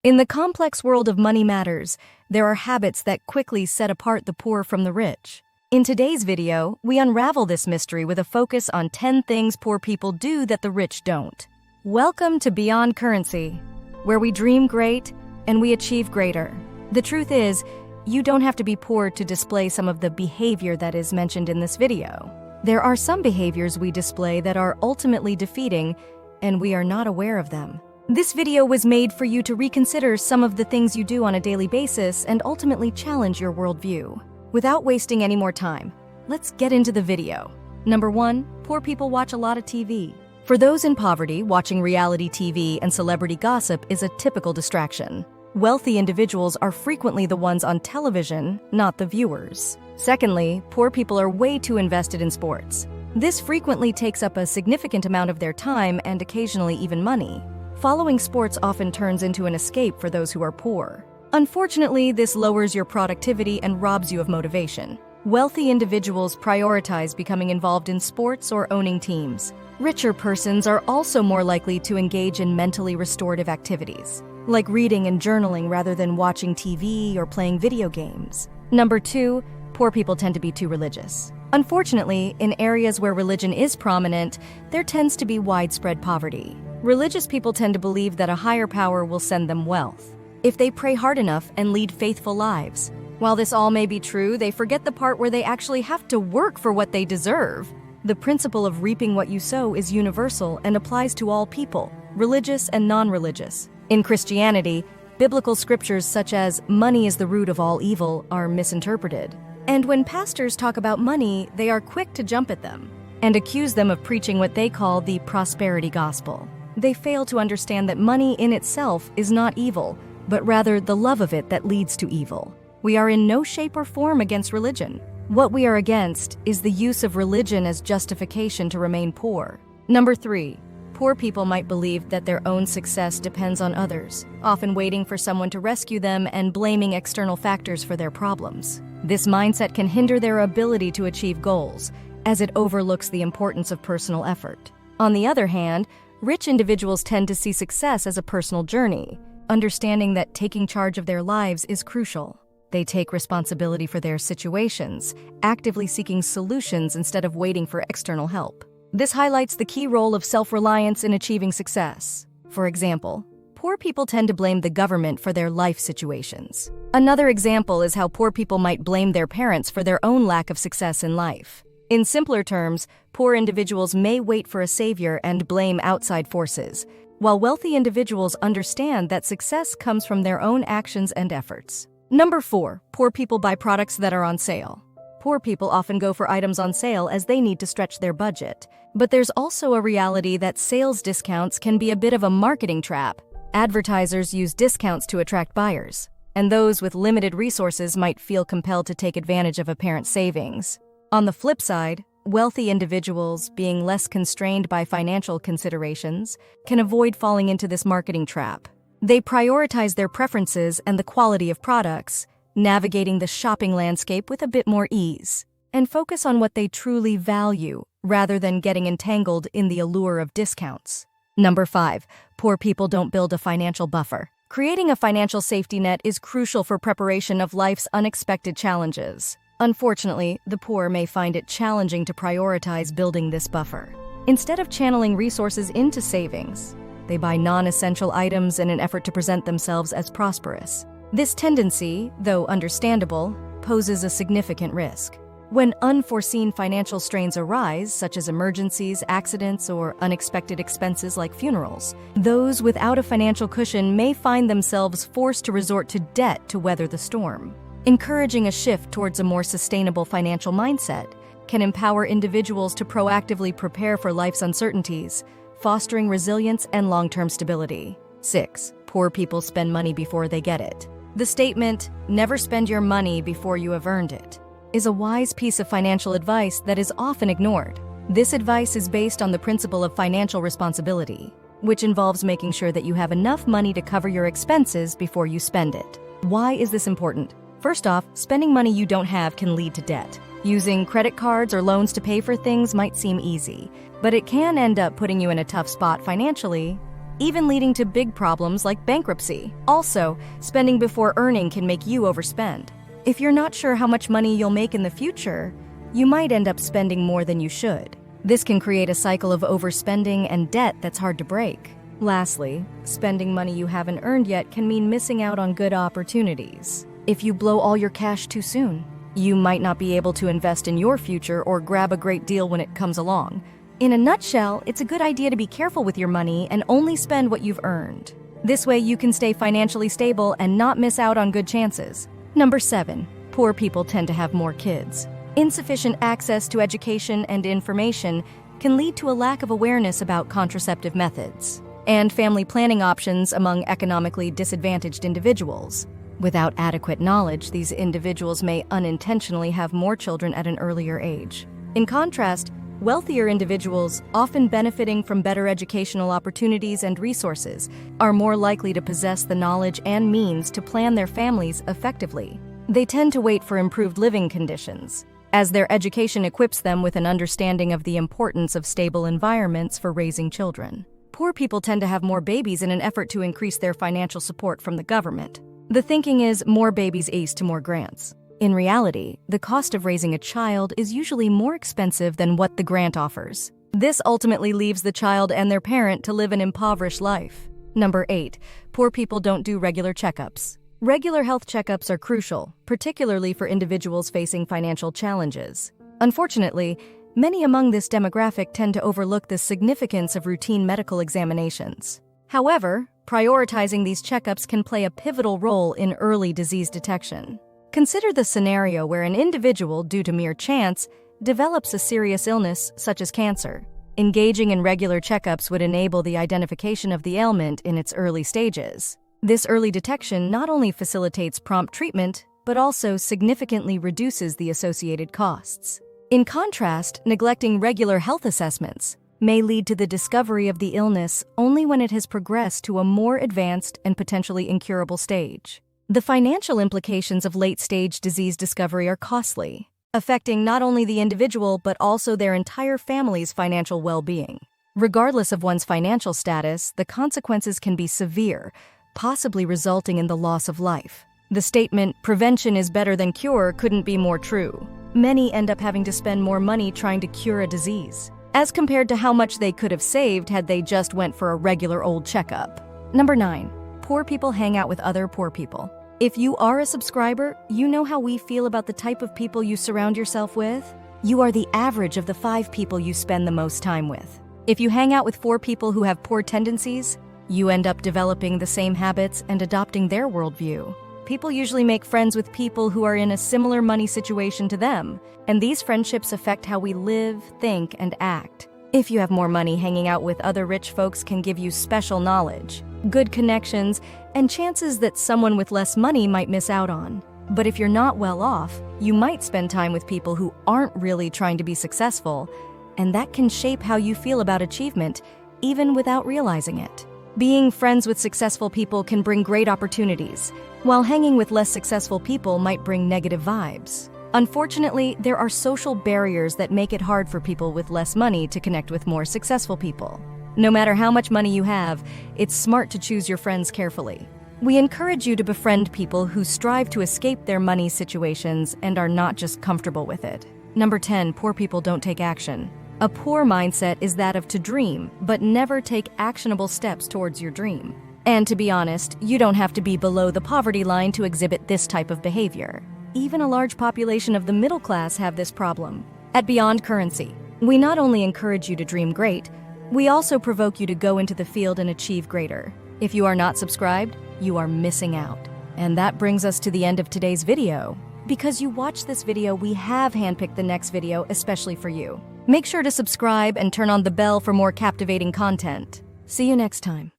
In the complex world of money matters, there are habits that quickly set apart the poor from the rich. In today's video, we unravel this mystery with a focus on 10 things poor people do that the rich don't. Welcome to Beyond Currency, where we dream great and we achieve greater. The truth is, you don't have to be poor to display some of the behavior that is mentioned in this video. There are some behaviors we display that are ultimately defeating, and we are not aware of them. This video was made for you to reconsider some of the things you do on a daily basis and ultimately challenge your worldview. Without wasting any more time, let's get into the video. Number 1, poor people watch a lot of TV. For those in poverty, watching reality TV and celebrity gossip is a typical distraction. Wealthy individuals are frequently the ones on television, not the viewers. Secondly, poor people are way too invested in sports. This frequently takes up a significant amount of their time and occasionally even money. Following sports often turns into an escape for those who are poor. Unfortunately, this lowers your productivity and robs you of motivation. Wealthy individuals prioritize becoming involved in sports or owning teams. Richer persons are also more likely to engage in mentally restorative activities, like reading and journaling rather than watching TV or playing video games. Number 2, poor people tend to be too religious. Unfortunately, in areas where religion is prominent, there tends to be widespread poverty. Religious people tend to believe that a higher power will send them wealth if they pray hard enough and lead faithful lives. While this all may be true, they forget the part where they actually have to work for what they deserve. The principle of reaping what you sow is universal and applies to all people, religious and non-religious. In Christianity, biblical scriptures such as "money is the root of all evil" are misinterpreted. And when pastors talk about money, they are quick to jump at them and accuse them of preaching what they call the prosperity gospel. They fail to understand that money in itself is not evil, but rather the love of it that leads to evil. We are in no shape or form against religion. What we are against is the use of religion as justification to remain poor. Number 3, poor people might believe that their own success depends on others, often waiting for someone to rescue them and blaming external factors for their problems. This mindset can hinder their ability to achieve goals, as it overlooks the importance of personal effort. On the other hand, rich individuals tend to see success as a personal journey, understanding that taking charge of their lives is crucial. They take responsibility for their situations, actively seeking solutions instead of waiting for external help. This highlights the key role of self-reliance in achieving success. For example, poor people tend to blame the government for their life situations. Another example is how poor people might blame their parents for their own lack of success in life. In simpler terms, poor individuals may wait for a savior and blame outside forces, while wealthy individuals understand that success comes from their own actions and efforts. Number 4, poor people buy products that are on sale. Poor people often go for items on sale as they need to stretch their budget. But there's also a reality that sales discounts can be a bit of a marketing trap. Advertisers use discounts to attract buyers, and those with limited resources might feel compelled to take advantage of apparent savings. On the flip side, wealthy individuals, being less constrained by financial considerations, can avoid falling into this marketing trap. They prioritize their preferences and the quality of products, navigating the shopping landscape with a bit more ease, and focus on what they truly value, rather than getting entangled in the allure of discounts. Number 5, poor people don't build a financial buffer. Creating a financial safety net is crucial for preparation of life's unexpected challenges. Unfortunately, the poor may find it challenging to prioritize building this buffer. Instead of channeling resources into savings, they buy non-essential items in an effort to present themselves as prosperous. This tendency, though understandable, poses a significant risk. When unforeseen financial strains arise, such as emergencies, accidents, or unexpected expenses like funerals, those without a financial cushion may find themselves forced to resort to debt to weather the storm. Encouraging a shift towards a more sustainable financial mindset can empower individuals to proactively prepare for life's uncertainties, fostering resilience and long-term stability. 6, poor people spend money before they get it. The statement, "Never spend your money before you have earned it," is a wise piece of financial advice that is often ignored. This advice is based on the principle of financial responsibility, which involves making sure that you have enough money to cover your expenses before you spend it. Why is this important? First off, spending money you don't have can lead to debt. Using credit cards or loans to pay for things might seem easy, but it can end up putting you in a tough spot financially even leading to big problems like bankruptcy. Also, spending before earning can make you overspend. If you're not sure how much money you'll make in the future, you might end up spending more than you should. This can create a cycle of overspending and debt that's hard to break. Lastly, spending money you haven't earned yet can mean missing out on good opportunities. If you blow all your cash too soon, you might not be able to invest in your future or grab a great deal when it comes along. In a nutshell, it's a good idea to be careful with your money and only spend what you've earned. This way you can stay financially stable and not miss out on good chances. Number 7. Poor people tend to have more kids. Insufficient access to education and information can lead to a lack of awareness about contraceptive methods and family planning options among economically disadvantaged individuals. Without adequate knowledge, these individuals may unintentionally have more children at an earlier age. In contrast, wealthier individuals, often benefiting from better educational opportunities and resources, are more likely to possess the knowledge and means to plan their families effectively. They tend to wait for improved living conditions, as their education equips them with an understanding of the importance of stable environments for raising children. Poor people tend to have more babies in an effort to increase their financial support from the government. The thinking is more babies equals to more grants. In reality, the cost of raising a child is usually more expensive than what the grant offers. This ultimately leaves the child and their parent to live an impoverished life. Number 8. Poor people don't do regular checkups. Regular health checkups are crucial, particularly for individuals facing financial challenges. Unfortunately, many among this demographic tend to overlook the significance of routine medical examinations. However, prioritizing these checkups can play a pivotal role in early disease detection. Consider the scenario where an individual, due to mere chance, develops a serious illness such as cancer. Engaging in regular checkups would enable the identification of the ailment in its early stages. This early detection not only facilitates prompt treatment, but also significantly reduces the associated costs. In contrast, neglecting regular health assessments may lead to the discovery of the illness only when it has progressed to a more advanced and potentially incurable stage. The financial implications of late-stage disease discovery are costly, affecting not only the individual but also their entire family's financial well-being. Regardless of one's financial status, the consequences can be severe, possibly resulting in the loss of life. The statement, "prevention is better than cure," couldn't be more true. Many end up having to spend more money trying to cure a disease, as compared to how much they could have saved had they just went for a regular old checkup. Number 9. Poor people hang out with other poor people. If you are a subscriber, you know how we feel about the type of people you surround yourself with. You are the average of the 5 people you spend the most time with. If you hang out with 4 people who have poor tendencies, you end up developing the same habits and adopting their worldview. People usually make friends with people who are in a similar money situation to them, and these friendships affect how we live, think, and act. If you have more money, hanging out with other rich folks can give you special knowledge, good connections, and chances that someone with less money might miss out on. But if you're not well off, you might spend time with people who aren't really trying to be successful, and that can shape how you feel about achievement, even without realizing it. Being friends with successful people can bring great opportunities, while hanging with less successful people might bring negative vibes. Unfortunately, there are social barriers that make it hard for people with less money to connect with more successful people. No matter how much money you have, it's smart to choose your friends carefully. We encourage you to befriend people who strive to escape their money situations and are not just comfortable with it. Number 10. Poor people don't take action. A poor mindset is that of to dream, but never take actionable steps towards your dream. And to be honest, you don't have to be below the poverty line to exhibit this type of behavior. Even a large population of the middle class have this problem. At Beyond Currency, we not only encourage you to dream great, we also provoke you to go into the field and achieve greater. If you are not subscribed, you are missing out. And that brings us to the end of today's video. Because you watched this video, we have handpicked the next video especially for you. Make sure to subscribe and turn on the bell for more captivating content. See you next time.